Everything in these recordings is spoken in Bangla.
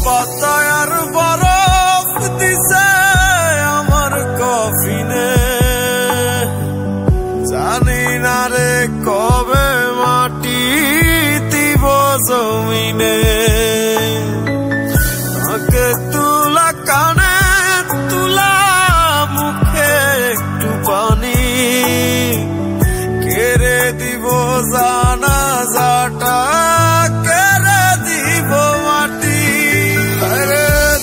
পাতায়ার বরফ দিছে আমার কফিনে, জানি না রে কবে মাটি দিব জমিনে। তাকে তুলা কানে তুলা মুখে একটু পানি, কেড়ে দিব জানা যাটা কেড়ে দিব মাটি।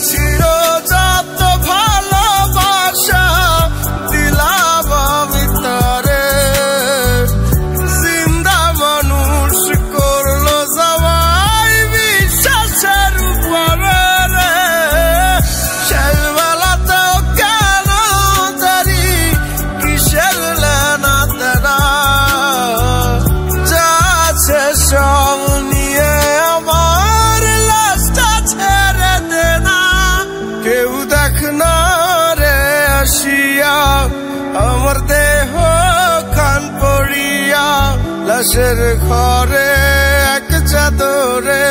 ছিল যত ভালোবাসা দিলাম আমি তারে, জিন্দা মানুষ করলো সবাই বিশ্বাসের উপরে রে। শেষবেলাতেও কেন দেরি, কিসের লেনা দেনা, যা আছে সব নিয়ে আমার লাশটা ছেড়ে দে না। কেউ দেখ না রে আসিয়া আমার দেহ খান পড়িয়া, লাশের ঘরে এক চাদরে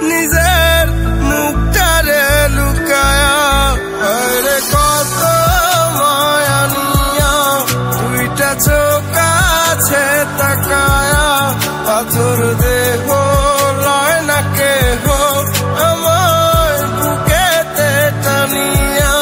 নিজের মুখটারে লুকায়া। আরে কত মায়া নিয়া দুইটা চোখ আছে তাকায়া, পাথর দেহ লয় না কেহ আমার বুকেতে টানিয়া।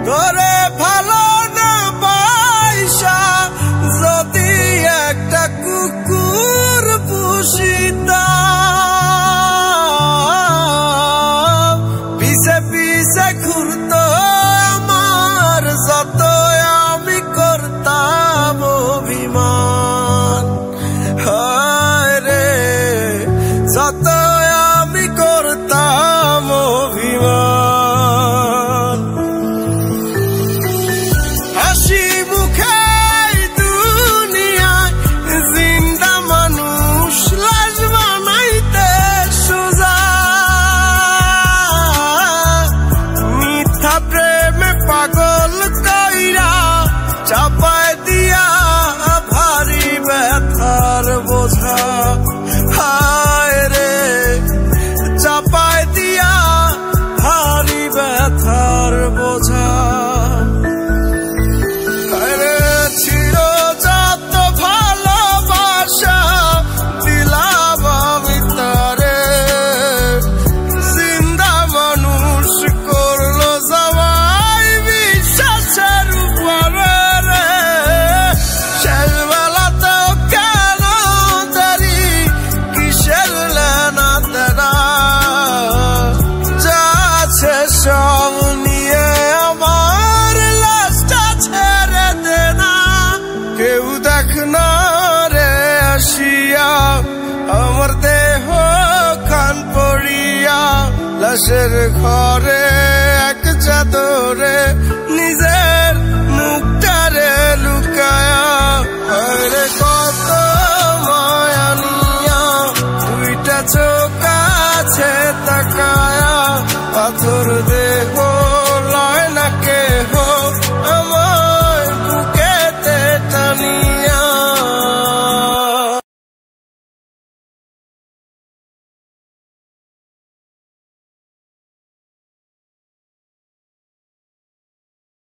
তোরে ভালো না বাইসা যদি একটা কুকুর পুষিতাম, পিছে পিছে ঘুরতো আমার যত আমি করতাম অভিমান। হায় রে যত আমি করতাম অভিমান। হাসি মুখে দুনিয়ায় জিন্দা মানুষ লাশ বানাইতে সোজা, মিথ্যা প্রেমে পাগল কইরা চাপায় দিয়া ভারী ব্যথার বোঝা। হায় রে চাপায় দিয়া ভারী ব্যথার বোঝা। ছিল যত ভালোবাসা দিলাম আমি তারে, জিন্দা মানুষ করলো সবাই বিশ্বাসের উপরে রে। শেষবেলাতেও কেন দেরি, কিসের লেনা দেনা, যা আছে সব নিয়ে আমার লাশটা ছেড়ে দে না। কেউ দেখ না রে আসিয়া আমার দেহ খান পড়িয়া, লাশের ঘরে এক চাদরে নিজের